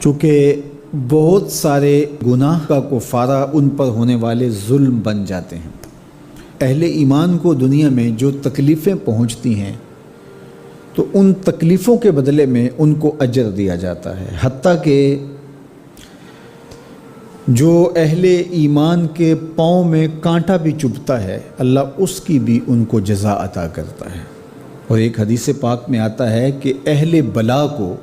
چونکہ بہت سارے گناہ کا کفارہ ان پر ہونے والے ظلم بن جاتے ہیں۔ اہل ایمان کو دنیا میں جو تکلیفیں پہنچتی ہیں تو ان تکلیفوں کے بدلے میں ان کو اجر دیا جاتا ہے، حتیٰ کہ جو اہل ایمان کے پاؤں میں کانٹا بھی چبھتا ہے اللہ اس کی بھی ان کو جزا عطا کرتا ہے۔ اور ایک حدیث پاک میں آتا ہے کہ اہل بلا کو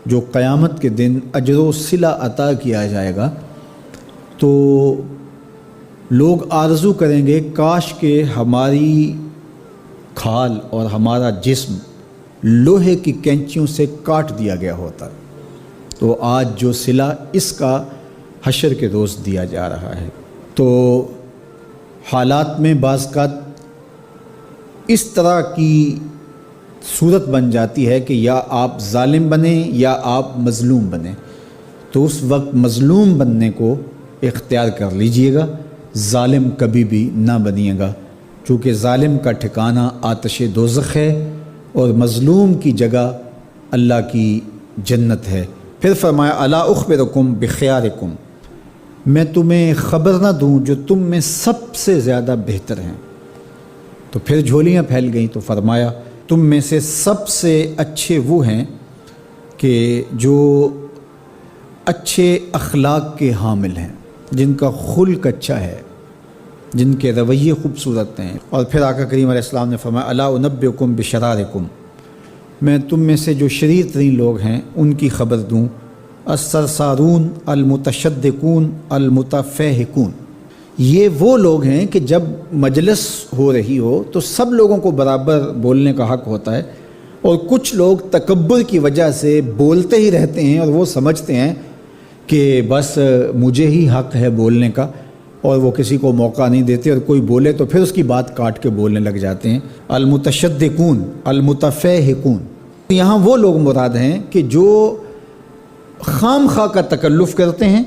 جو قیامت کے دن اجر و صلہ عطا کیا جائے گا تو لوگ آرزو کریں گے کاش کہ ہماری کھال اور ہمارا جسم لوہے کی کینچیوں سے کاٹ دیا گیا ہوتا، تو آج جو صلہ اس کا حشر کے روز دیا جا رہا ہے۔ تو حالات میں بعض کا اس طرح کی صورت بن جاتی ہے کہ یا آپ ظالم بنیں یا آپ مظلوم بنیں، تو اس وقت مظلوم بننے کو اختیار کر لیجئے گا، ظالم کبھی بھی نہ بنیے گا، چونکہ ظالم کا ٹھکانہ آتش دوزخ ہے اور مظلوم کی جگہ اللہ کی جنت ہے۔ پھر فرمایا الا اخبرکم بخیارکم، میں تمہیں خبر نہ دوں جو تم میں سب سے زیادہ بہتر ہیں۔ تو پھر جھولیاں پھیل گئیں، تو فرمایا تم میں سے سب سے اچھے وہ ہیں کہ جو اچھے اخلاق کے حامل ہیں، جن کا خلق اچھا ہے، جن کے رویے خوبصورت ہیں۔ اور پھر آقا کریم علیہ السلام نے فرمایا الا انبئکم بشرارکم، میں تم میں سے جو شریر ترین لوگ ہیں ان کی خبر دوں، السرسارون المتشدقون المتفہقون، یہ وہ لوگ ہیں کہ جب مجلس ہو رہی ہو تو سب لوگوں کو برابر بولنے کا حق ہوتا ہے، اور کچھ لوگ تکبر کی وجہ سے بولتے ہی رہتے ہیں اور وہ سمجھتے ہیں کہ بس مجھے ہی حق ہے بولنے کا، اور وہ کسی کو موقع نہیں دیتے، اور کوئی بولے تو پھر اس کی بات کاٹ کے بولنے لگ جاتے ہیں۔ المتشدقون المتفہقون، یہاں وہ لوگ مراد ہیں کہ جو خام خواہ کا تکلف کرتے ہیں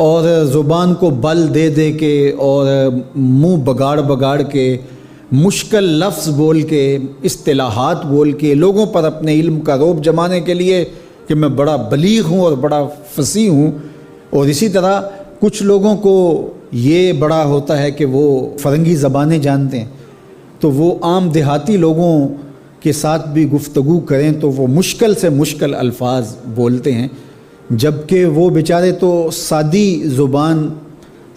اور زبان کو بل دے دے کے اور منہ بگاڑ بگاڑ کے مشکل لفظ بول کے اصطلاحات بول کے لوگوں پر اپنے علم کا رعب جمانے کے لیے کہ میں بڑا بلیغ ہوں اور بڑا فصیح ہوں، اور اسی طرح کچھ لوگوں کو یہ بڑا ہوتا ہے کہ وہ فرنگی زبانیں جانتے ہیں، تو وہ عام دیہاتی لوگوں کے ساتھ بھی گفتگو کریں تو وہ مشکل سے مشکل الفاظ بولتے ہیں، جبکہ وہ بیچارے تو سادی زبان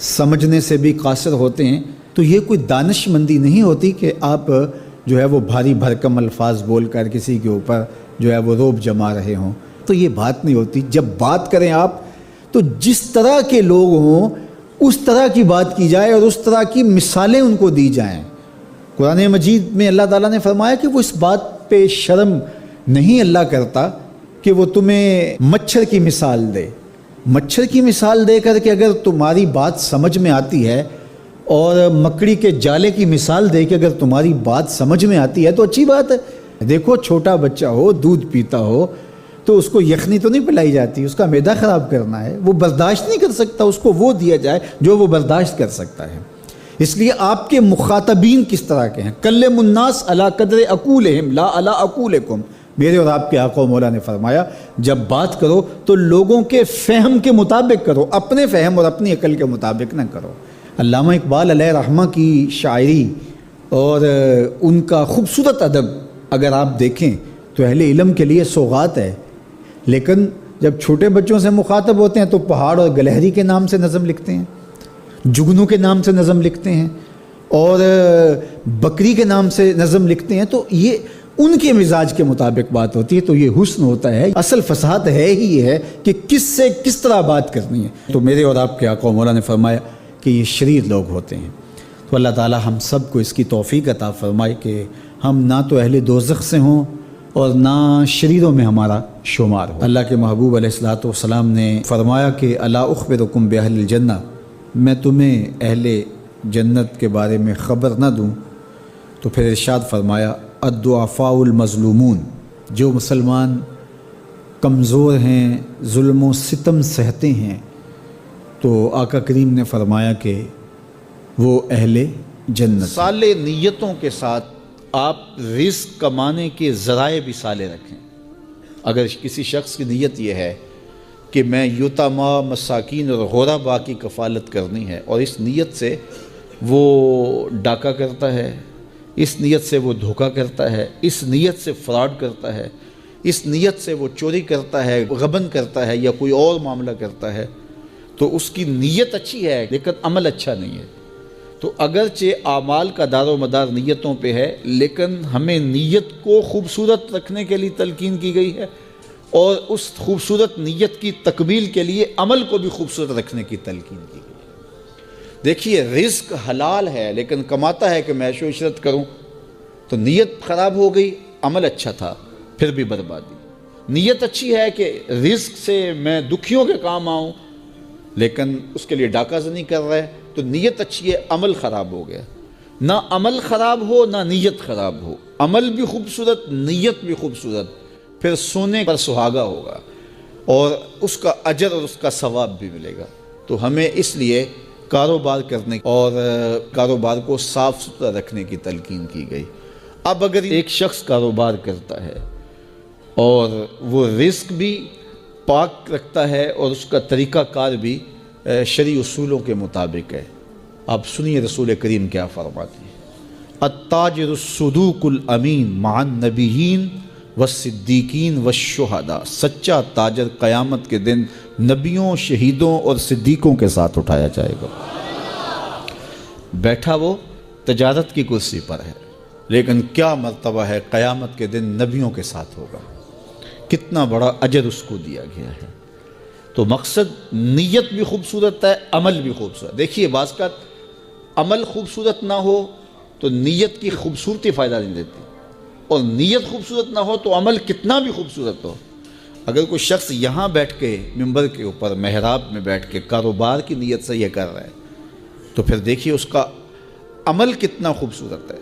سمجھنے سے بھی قاصر ہوتے ہیں۔ تو یہ کوئی دانش مندی نہیں ہوتی کہ آپ جو ہے وہ بھاری بھرکم الفاظ بول کر کسی کے اوپر جو ہے وہ رعب جما رہے ہوں، تو یہ بات نہیں ہوتی۔ جب بات کریں آپ تو جس طرح کے لوگ ہوں اس طرح کی بات کی جائے اور اس طرح کی مثالیں ان کو دی جائیں۔ قرآن مجید میں اللہ تعالیٰ نے فرمایا کہ وہ اس بات پہ شرم نہیں اللہ کرتا کہ وہ تمہیں مچھر کی مثال دے، مچھر کی مثال دے کر کہ اگر تمہاری بات سمجھ میں آتی ہے، اور مکڑی کے جالے کی مثال دے کہ اگر تمہاری بات سمجھ میں آتی ہے تو اچھی بات ہے۔ دیکھو چھوٹا بچہ ہو دودھ پیتا ہو تو اس کو یخنی تو نہیں پلائی جاتی، اس کا معدہ خراب کرنا ہے، وہ برداشت نہیں کر سکتا، اس کو وہ دیا جائے جو وہ برداشت کر سکتا ہے۔ اس لیے آپ کے مخاطبین کس طرح کے ہیں، کلم الناس علی قدر عقولہم لا علی عقولکم، میرے اور آپ کے آقا و مولا نے فرمایا جب بات کرو تو لوگوں کے فہم کے مطابق کرو، اپنے فہم اور اپنی عقل کے مطابق نہ کرو۔ علامہ اقبال علیہ رحمہ کی شاعری اور ان کا خوبصورت ادب اگر آپ دیکھیں تو اہل علم کے لیے سوغات ہے، لیکن جب چھوٹے بچوں سے مخاطب ہوتے ہیں تو پہاڑ اور گلہری کے نام سے نظم لکھتے ہیں، جگنو کے نام سے نظم لکھتے ہیں، اور بکری کے نام سے نظم لکھتے ہیں، تو یہ ان کے مزاج کے مطابق بات ہوتی ہے۔ تو یہ حسن ہوتا ہے، اصل فصاحت ہے ہی یہ ہے کہ کس سے کس طرح بات کرنی ہے۔ تو میرے اور آپ کے آقا و مولا نے فرمایا کہ یہ شریر لوگ ہوتے ہیں۔ تو اللہ تعالی ہم سب کو اس کی توفیق عطا فرمائے کہ ہم نہ تو اہل دوزخ سے ہوں اور نہ شریروں میں ہمارا شمار ہو۔ اللہ کے محبوب علیہ الصلوۃ والسلام نے فرمایا کہ الا اخبرکم باہل الجنہ، میں تمہیں اہل جنت کے بارے میں خبر نہ دوں؟ تو پھر ارشاد فرمایا الضعفاء المظلومون، جو مسلمان کمزور ہیں، ظلم و ستم سہتے ہیں، تو آقا کریم نے فرمایا کہ وہ اہل جنت۔ صالح نیتوں کے ساتھ آپ رزق کمانے کے ذرائع بھی صالح رکھیں۔ اگر کسی شخص کی نیت یہ ہے کہ میں یتاما، مساکین اور غربا کی کفالت کرنی ہے، اور اس نیت سے وہ ڈاکہ کرتا ہے، اس نیت سے وہ دھوکہ کرتا ہے، اس نیت سے فراڈ کرتا ہے، اس نیت سے وہ چوری کرتا ہے، غبن کرتا ہے یا کوئی اور معاملہ کرتا ہے، تو اس کی نیت اچھی ہے لیکن عمل اچھا نہیں ہے۔ تو اگرچہ اعمال کا دار و مدار نیتوں پہ ہے، لیکن ہمیں نیت کو خوبصورت رکھنے کے لیے تلقین کی گئی ہے، اور اس خوبصورت نیت کی تکمیل کے لیے عمل کو بھی خوبصورت رکھنے کی تلقین کی گئی ہے۔ دیکھیے، رزق حلال ہے لیکن کماتا ہے کہ میں عیش و عشرت کروں، تو نیت خراب ہو گئی، عمل اچھا تھا پھر بھی بربادی۔ نیت اچھی ہے کہ رزق سے میں دکھیوں کے کام آؤں، لیکن اس کے لیے ڈاکہ زنی کر رہا ہے، تو نیت اچھی ہے، عمل خراب ہو گیا۔ نہ عمل خراب ہو نہ نیت خراب ہو، عمل بھی خوبصورت، نیت بھی خوبصورت، پھر سونے پر سہاگا ہوگا اور اس کا اجر اور اس کا ثواب بھی ملے گا۔ تو ہمیں اس لیے کاروبار کرنے اور کاروبار کو صاف ستھرا رکھنے کی تلقین کی گئی۔ اب اگر ایک شخص کاروبار کرتا ہے اور وہ رزق بھی پاک رکھتا ہے اور اس کا طریقہ کار بھی شرعی اصولوں کے مطابق ہے، آپ سنیے رسول کریم کیا فرماتے ہیں: التاجر الصدوق الامین مع النبیین والصدیقین والشہداء، سچا تاجر قیامت کے دن نبیوں، شہیدوں اور صدیقوں کے ساتھ اٹھایا جائے گا۔ بیٹھا وہ تجارت کی کرسی پر ہے، لیکن کیا مرتبہ ہے قیامت کے دن نبیوں کے ساتھ ہوگا، کتنا بڑا اجر اس کو دیا گیا ہے۔ تو مقصد نیت بھی خوبصورت ہے، عمل بھی خوبصورت۔ دیکھیے، بعض کا عمل خوبصورت نہ ہو تو نیت کی خوبصورتی فائدہ نہیں دیتی، اور نیت خوبصورت نہ ہو تو عمل کتنا بھی خوبصورت ہو۔ اگر کوئی شخص یہاں بیٹھ کے ممبر کے اوپر محراب میں بیٹھ کے کاروبار کی نیت سے یہ کر رہا ہے، تو پھر دیکھیے اس کا عمل کتنا خوبصورت ہے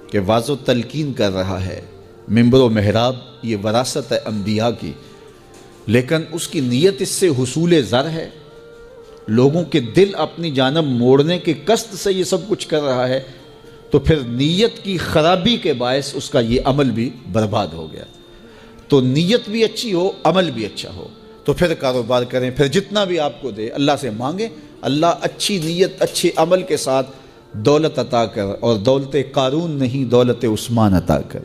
کہ واضح و تلقین کر رہا ہے۔ ممبر و محراب یہ وراثت ہے انبیاء کی، لیکن اس کی نیت اس سے حصول زر ہے، لوگوں کے دل اپنی جانب موڑنے کے قصد سے یہ سب کچھ کر رہا ہے، تو پھر نیت کی خرابی کے باعث اس کا یہ عمل بھی برباد ہو گیا۔ تو نیت بھی اچھی ہو، عمل بھی اچھا ہو، تو پھر کاروبار کریں، پھر جتنا بھی آپ کو دے اللہ سے مانگیں، اللہ اچھی نیت اچھے عمل کے ساتھ دولت عطا کر، اور دولت قارون نہیں، دولت عثمان عطا کر۔